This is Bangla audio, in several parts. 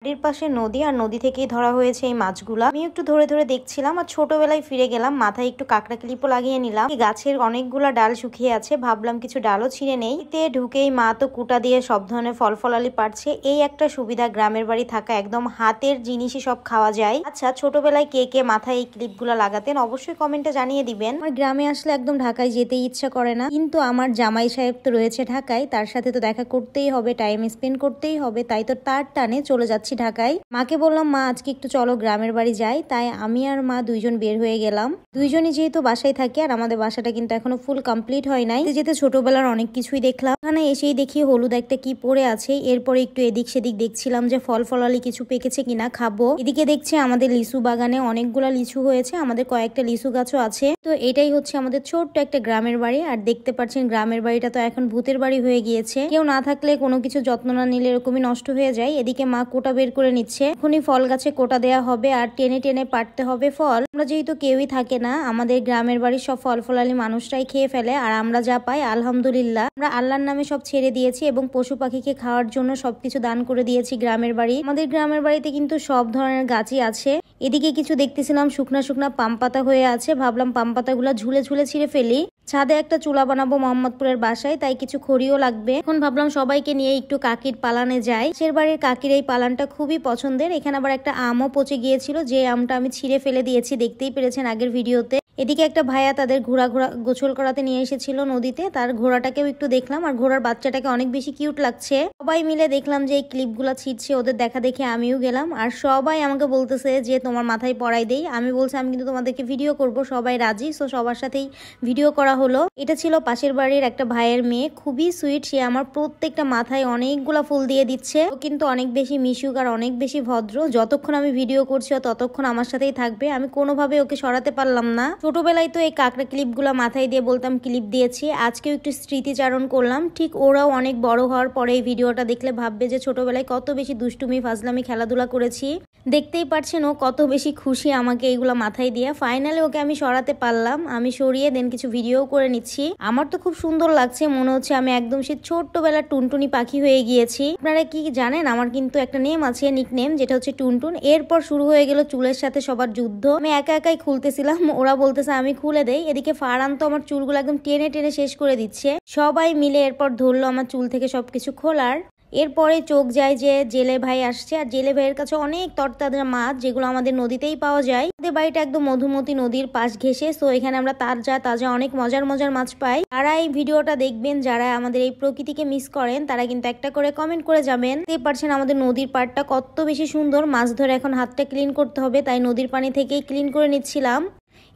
বাড়ির পাশে নদী, আর নদী থেকেই ধরা হয়েছে এই মাছগুলা। আমি একটু ধরে ধরে দেখছিলাম আর ছোটবেলায় ফিরে গেলাম, মাথায় একটু কাঁকড়া ক্লিপও লাগিয়ে নিলাম। গাছের অনেকগুলা ডাল শুকিয়ে আছে, ভাবলাম কিছু ডালও ছিঁড়ে নেই। এতে ঢুকেই মা তো কুটা দিয়ে সব ধরনের ফল ফলালি পারছে। এই একটা সুবিধা গ্রামের বাড়ি থাকা, একদম হাতের জিনিসই সব খাওয়া যায়। আচ্ছা, ছোটবেলায় কে কে মাথায় এই ক্লিপগুলা লাগাতেন অবশ্যই কমেন্টে জানিয়ে দিবেন। আমার গ্রামে আসলে একদম ঢাকায় যেতেই ইচ্ছা করে না, কিন্তু আমার জামাই সাহেব তো রয়েছে ঢাকায়, তার সাথে তো দেখা করতেই হবে, টাইম স্পেন্ড করতেই হবে, তাই তো তার টানে চলে যাচ্ছি ঢাকায়। মাকে বললাম মা আজকে একটু চলো গ্রামের বাড়ি যাই, তাই আমি আর মা দুইজন বের হয়ে গেলাম। দুইজনই যেহেতু বাসায় থাকি, আর আমাদের বাসাটা কিন্তু এখনো ফুল কমপ্লিট হয় নাই, যেতে ছোটবেলার অনেক কিছুই দেখলাম। এখানে এসেই দেখি হলুদ একটা কি পড়ে আছে, এরপরে একটু এদিক সেদিক দেখছিলাম যে ফল ফলালি কিছু পেকেছে কিনা খাবো। এদিকে দেখছি আমাদের লিচু বাগানে অনেকগুলা লিচু হয়েছে, আমাদের কয়েকটা লিচু গাছও আছে। তো এটাই হচ্ছে আমাদের ছোট্ট একটা গ্রামের বাড়ি। আর দেখতে পাচ্ছেন গ্রামের বাড়িটা তো এখন ভূতের বাড়ি হয়ে গিয়েছে, কেউ না থাকলে কোনো কিছু যত্ন না নিলে এরকমই নষ্ট হয়ে যায়। এদিকে মা কোটা বের করে নিচ্ছে, এখনই ফল গাছে কোটা দেয়া হবে আর টেনে টেনে পাড়তে হবে ফল। আমরা যেহেতু কেউই থাকে না, আমাদের গ্রামের বাড়ির সব ফল ফলালি মানুষরাই খেয়ে ফেলে, আর আমরা যা পাই আলহামদুলিল্লাহ আমরা আল্লাহর নামে সব ছেড়ে দিয়েছি এবং পশু পাখিকে খাওয়ার জন্য সবকিছু দান করে দিয়েছি গ্রামের বাড়ি। আমাদের গ্রামের বাড়িতে কিন্তু সব ধরনের গাছই আছে। এদিকে কিছু দেখতেছিলাম শুকনা শুকনা পাম পাতা হয়ে আছে, ভাবলাম পাম পাতা গুলা ঝুলে ঝুলে ছিঁড়ে ফেলি। ছাদে একটা চুলা বানাবো মোহাম্মদপুরের বাসায়, তাই কিছু খড়িও লাগবে। এখন ভাবলাম সবাইকে নিয়ে একটু কাকির পালানে যাই। সে বাড়ির কাকির এই পালানটা খুবই পছন্দের। এখানে আবার একটা আমও পচে গিয়েছিল, যে আমটা আমি ছিঁড়ে ফেলে দিয়েছি, দেখতেই পেরেছেন আগের ভিডিওতে। এদিকে একটা ভাইয়া তাদের ঘোড়া গোসল করাতে নিয়ে এসেছিল নদীতে, তার ঘোড়াটাকেও একটু দেখলাম, আর ঘোড়ার বাচ্চাটাকে অনেক বেশি কিউট লাগছে। সবাই মিলে দেখলাম যে এই ক্লিপগুলা ছিঁড়ছে, ওদের দেখা দেখে আমিও গেলাম, আর সবাই আমাকে বলতেছে যে তোমার মাথায় পড়াই দেই। আমি বলছি আমি কিন্তু তোমাদেরকে ভিডিও করব, সবাই রাজি। সো সবার সাথেই ভিডিও করা হলো। এটা ছিল পাশের বাড়ির একটা ভাইয়ের মেয়ে, খুবই সুইট। সে আমার প্রত্যেকটা মাথায় অনেকগুলা ফুল দিয়ে দিচ্ছে, ও কিন্তু অনেক বেশি মিশুক আর অনেক বেশি ভদ্র। যতক্ষণ আমি ভিডিও করছি ততক্ষণ আমার সাথেই থাকবে, আমি কোনোভাবে ওকে সরাতে পারলাম না। ছোটবেলায় তো এই কাঁকড়া ক্লিপগুলো মাথায় দিয়ে বলতাম ক্লিপ দিয়েছি, আজকেও একটু স্মৃতিচারণ করলাম। ঠিক ওরাও অনেক বড় হওয়ার পরে এই ভিডিওটা দেখলে ভাববে যে ছোটবেলায় কত বেশি দুষ্টুমি ফাজলামি খেলাধুলা করেছি। দেখতেই পারছেন ও কত বেশি খুশি আমাকে এইগুলা মাথায় দিয়ে। ফাইনালি ওকে আমি সরাতে পারলাম, আমি সরিয়ে দেন কিছু ভিডিও করে নিচ্ছি। আমার তো খুব সুন্দর লাগছে, মনে হচ্ছে আমি একদম সে ছোট্টবেলার টুনটুনি পাখি হয়ে গিয়েছি। আপনারা কি জানেন আমার কিন্তু একটা নেম আছে, নিক নেম, যেটা হচ্ছে টুনটুন। এরপর শুরু হয়ে গেল চুলের সাথে সবার যুদ্ধ। আমি একা একাই খুলতেছিলাম, ওরা বলতেছে আমি খুলে দেই। এদিকে ফারহান তো আমার চুলগুলো একদম টেনে টেনে শেষ করে দিচ্ছে। সবাই মিলে এরপর ধরলো আমার চুল থেকে সবকিছু খোলার। এরপরে চোখ যায় যে জেলে ভাই আসছে, আর জেলে ভাইয়ের কাছে অনেক তরতাজা মাছ, যেগুলো আমাদের নদীতেই পাওয়া যায়। আমাদের বাড়িটা একদম মধুমতি নদীর পাশ ঘেঁষে, সো এখানে আমরা তাজা তাজা অনেক মজার মজার মাছ পাই। যারা এই ভিডিওটা দেখবেন, যারা আমাদের এই প্রকৃতিকে মিস করেন, তারা কিন্তু একটা করে কমেন্ট করে যাবেন। দেখতে পাচ্ছেন আমাদের নদীর পাড়টা কত বেশি সুন্দর। মাছ ধরে এখন হাতটা ক্লিন করতে হবে, তাই নদীর পানি থেকেই ক্লিন করে নিচ্ছিলাম।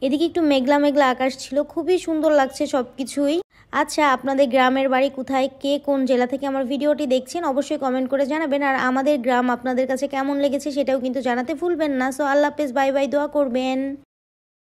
এদিকে একটু মেঘলা মেঘলা আকাশ ছিল, খুবই সুন্দর লাগছে সবকিছুই। আচ্ছা, আপনাদের গ্রামের বাড়ি কোথায়, কে কোন জেলা থেকে আমার ভিডিওটি দেখছেন অবশ্যই কমেন্ট করে জানাবেন। আর আমাদের গ্রাম আপনাদের কাছে কেমন লেগেছে সেটাও কিন্তু জানাতে ভুলবেন না। সো আল্লাহ হাফেজ, বাই বাই, দোয়া করবেন।